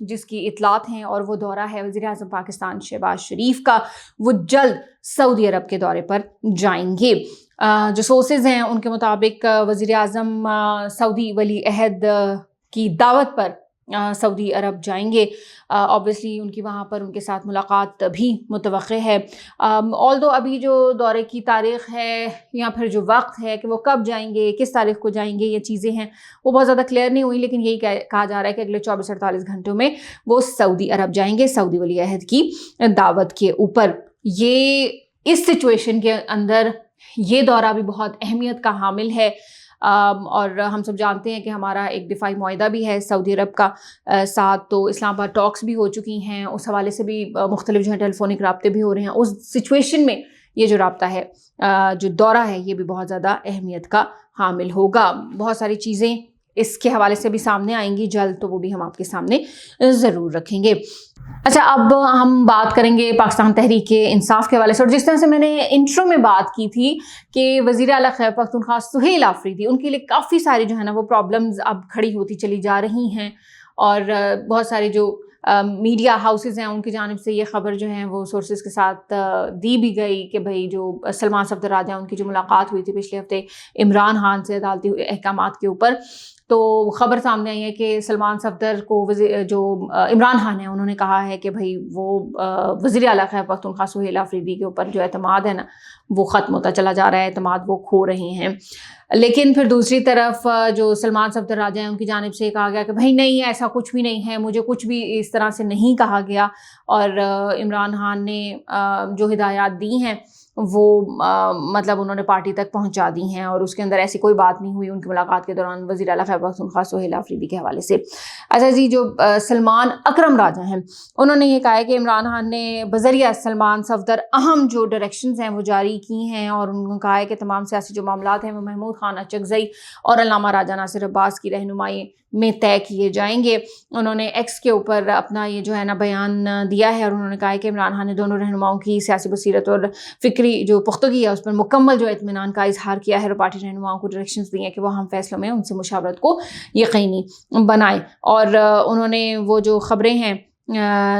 جس کی اطلاعات ہیں اور وہ دورہ ہے وزیر اعظم پاکستان شہباز شریف کا، وہ جلد سعودی عرب کے دورے پر جائیں گے۔ جو سورسز ہیں ان کے مطابق وزیر اعظم سعودی ولی عہد کی دعوت پر سعودی عرب جائیں گے۔ اوبویسلی ان کی وہاں پر ان کے ساتھ ملاقات بھی متوقع ہے۔ آلدو ابھی جو دورے کی تاریخ ہے یا پھر جو وقت ہے کہ وہ کب جائیں گے، کس تاریخ کو جائیں گے، یہ چیزیں ہیں وہ بہت زیادہ کلیئر نہیں ہوئی، لیکن یہی کہا جا رہا ہے کہ اگلے 24-48 گھنٹوں میں وہ سعودی عرب جائیں گے سعودی ولی عہد کی دعوت کے اوپر۔ یہ اس سچویشن کے اندر یہ دورہ بھی بہت اہمیت کا حامل ہے، اور ہم سب جانتے ہیں کہ ہمارا ایک دفاعی معاہدہ بھی ہے سعودی عرب کا ساتھ، تو اسلام آباد ٹاکس بھی ہو چکی ہیں، اس حوالے سے بھی مختلف جو ہے ٹیلی فونک رابطے بھی ہو رہے ہیں۔ اس سچویشن میں یہ جو رابطہ ہے، جو دورہ ہے، یہ بھی بہت زیادہ اہمیت کا حامل ہوگا۔ بہت ساری چیزیں اس کے حوالے سے بھی سامنے آئیں گی جلد، تو وہ بھی ہم آپ کے سامنے ضرور رکھیں گے۔ اچھا، اب ہم بات کریں گے پاکستان تحریک انصاف کے حوالے سے، اور جس طرح سے میں نے انٹرو میں بات کی تھی کہ وزیر اعلیٰ خیبر پختونخوا سہیل آفریدی، ان کے لیے کافی ساری جو ہے نا وہ پرابلمز اب کھڑی ہوتی چلی جا رہی ہیں، اور بہت سارے جو میڈیا ہاؤسز ہیں ان کی جانب سے یہ خبر جو ہے وہ سورسز کے ساتھ دی بھی گئی کہ بھائی جو سلمان صفدر راجہ ان کی جو ملاقات ہوئی تھی پچھلے ہفتے عمران خان سے عدالتی احکامات کے اوپر، تو خبر سامنے آئی ہے کہ سلمان صفدر کو جو عمران خان ہیں انہوں نے کہا ہے کہ بھائی وہ وزیر اعلیٰ خیبر پختونخوا سہیل آفریدی کے اوپر جو اعتماد ہے نا وہ ختم ہوتا چلا جا رہا ہے، اعتماد وہ کھو رہے ہیں۔ لیکن پھر دوسری طرف جو سلمان صفدر راجہ ہیں ان کی جانب سے کہا گیا کہ بھائی نہیں، ایسا کچھ بھی نہیں ہے، مجھے کچھ بھی اس طرح سے نہیں کہا گیا، اور عمران خان نے جو ہدایات دی ہیں وہ مطلب انہوں نے پارٹی تک پہنچا دی ہیں، اور اس کے اندر ایسی کوئی بات نہیں ہوئی ان کی ملاقات کے دوران وزیر اعلیٰ خیبر پختونخوا سہیل آفریدی کے حوالے سے۔ اچھا جی، جو سلمان اکرم راجہ ہیں انہوں نے یہ کہا ہے کہ عمران خان نے بذریعہ سلمان صفدر اہم جو ڈائریکشنز ہیں وہ جاری کی ہیں، اور انہوں نے کہا ہے کہ تمام سیاسی جو معاملات ہیں وہ محمود خان اچکزئی اور علامہ راجہ ناصر عباس کی رہنمائی میں طے کیے جائیں گے۔ انہوں نے ایکس کے اوپر اپنا یہ جو ہے نا بیان دیا ہے، اور انہوں نے کہا ہے کہ عمران خان نے دونوں رہنماؤں کی سیاسی بصیرت اور فکری جو پختگی ہے اس پر مکمل جو اطمینان کا اظہار کیا ہے، اور پارٹی رہنماؤں کو ڈائریکشنز دی ہیں کہ وہ ہم فیصلوں میں ان سے مشاورت کو یقینی بنائیں۔ اور انہوں نے وہ جو خبریں ہیں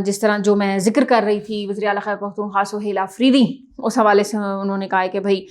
جس طرح جو میں ذکر کر رہی تھی وزیر اعلیٰ خیبر پختونخوا سہیل آفریدی، اس حوالے سے انہوں نے کہا ہے کہ بھائی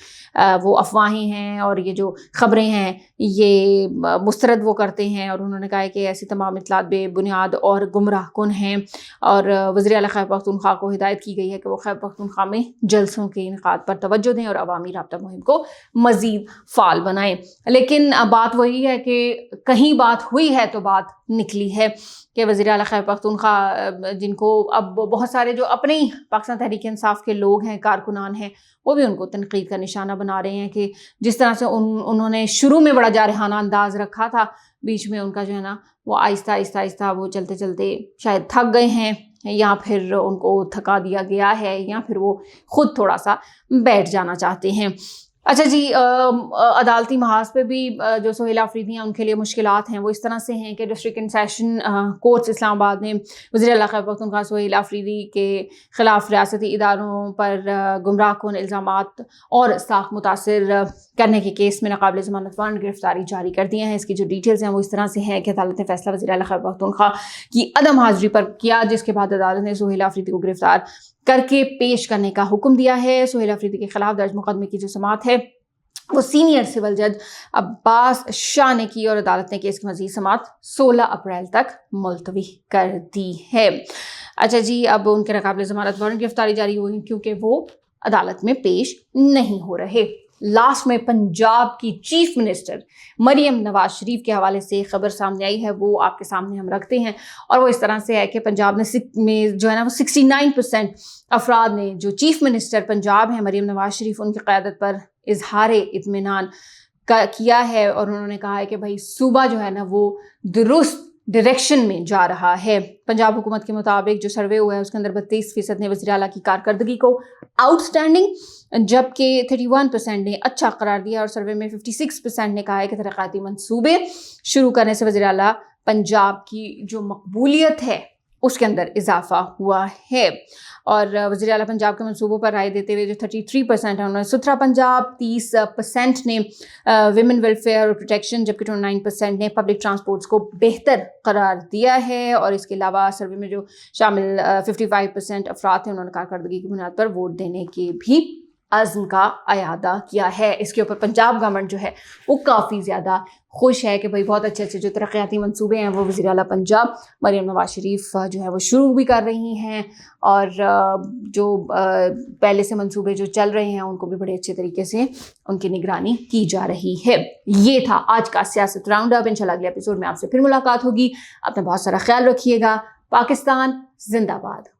وہ افواہیں ہیں اور یہ جو خبریں ہیں یہ مسترد وہ کرتے ہیں، اور انہوں نے کہا ہے کہ ایسی تمام اطلاعات بے بنیاد اور گمراہ کن ہیں، اور وزیر اعلیٰ خیبر پختونخوا کو ہدایت کی گئی ہے کہ وہ خیبر پختونخوا میں جلسوں کے انعقاد پر توجہ دیں اور عوامی رابطہ مہم کو مزید فعال بنائیں۔ لیکن بات وہی ہے کہ کہیں بات ہوئی ہے تو بات نکلی ہے کہ وزیر اعلیٰ خیبر پختونخوا جن کو اب بہت سارے جو اپنے ہی پاکستان تحریک انصاف کے لوگ ہیں، کارکنان ہیں، وہ بھی ان کو تنقید کا نشانہ بنا رہے ہیں کہ جس طرح سے انہوں نے شروع میں بڑا جارحانہ انداز رکھا تھا، بیچ میں ان کا جو ہے نا وہ آہستہ آہستہ وہ چلتے چلتے شاید تھک گئے ہیں، یا پھر ان کو تھکا دیا گیا ہے، یا پھر وہ خود تھوڑا سا بیٹھ جانا چاہتے ہیں۔ اچھا جی، عدالتی محاذ پہ بھی جو سہیل آفریدی ہیں ان کے لیے مشکلات ہیں وہ اس طرح سے ہیں کہ ڈسٹرکٹ اینڈ سیشن کورٹس اسلام آباد نے وزیر اعلیٰ خیبر پختونخوا سہیل آفریدی کے خلاف ریاستی اداروں پر گمراہ کن الزامات اور ساخت متاثر کرنے کے کیس میں ناقابل ضمانت وارنٹ گرفتاری جاری کر دی ہیں۔ اس کی جو ڈیٹیلز ہیں وہ اس طرح سے ہیں کہ عدالت نے فیصلہ وزیر اعلیٰ خیبر پختونخوا کی عدم حاضری پر کیا، جس کے بعد عدالت نے سہیل آفریدی کو گرفتار کر کے پیش کرنے کا حکم دیا ہے۔ سہیل آفریدی کے خلاف درج مقدمے کی جو سماعت ہے وہ سینئر سول جج عباس شاہ نے کی، اور عدالت نے کیس کی مزید سماعت 16 اپریل تک ملتوی کر دی ہے۔ اچھا جی، اب ان کے ناقابل ضمانت وارنٹ گرفتاری جاری ہوئی کیونکہ وہ عدالت میں پیش نہیں ہو رہے۔ لاسٹ میں پنجاب کی چیف منسٹر مریم نواز شریف کے حوالے سے خبر سامنے آئی ہے، وہ آپ کے سامنے ہم رکھتے ہیں، اور وہ اس طرح سے ہے کہ پنجاب میں جو ہے نا وہ 69% افراد نے جو چیف منسٹر پنجاب ہیں مریم نواز شریف، ان کی قیادت پر اظہار اطمینان کیا ہے، اور انہوں نے کہا ہے کہ بھائی صوبہ جو ہے نا وہ درست ڈائریکشن میں جا رہا ہے۔ پنجاب حکومت کے مطابق جو سروے ہوا ہے اس کے اندر 32% نے وزیر اعلیٰ کی کارکردگی کو آؤٹ اسٹینڈنگ، جبکہ 31% نے اچھا قرار دیا، اور سروے میں 56% نے کہا ہے کہ ترقیاتی منصوبے شروع کرنے سے وزیر اعلیٰ پنجاب کی جو مقبولیت ہے اس کے اندر اضافہ ہوا ہے. اور وزیر اعلیٰ پنجاب کے منصوبوں پر رائے دیتے ہوئے جو 33% ہیں انہوں نے ستھرا پنجاب، 30% نے ویمن ویلفیئر اور پروٹیکشن، جبکہ 29% نے پبلک ٹرانسپورٹس کو بہتر قرار دیا ہے. اور اس کے علاوہ سروے میں جو شامل 55% افراد ہیں انہوں نے کارکردگی کی بنیاد پر ووٹ دینے کے بھی عزم کا اعادہ کیا ہے. اس کے اوپر پنجاب گورنمنٹ جو ہے وہ کافی زیادہ خوش ہے کہ بھائی بہت اچھے اچھے جو ترقیاتی منصوبے ہیں وہ وزیر اعلیٰ پنجاب مریم نواز شریف جو ہے وہ شروع بھی کر رہی ہیں، اور جو پہلے سے منصوبے جو چل رہے ہیں ان کو بھی بڑے اچھے طریقے سے ان کی نگرانی کی جا رہی ہے. یہ تھا آج کا سیاست راؤنڈ اپ. انشاءاللہ اگلے ایپیسوڈ میں آپ سے پھر ملاقات ہوگی. اپنا بہت سارا خیال رکھیے گا. پاکستان زندہ باد.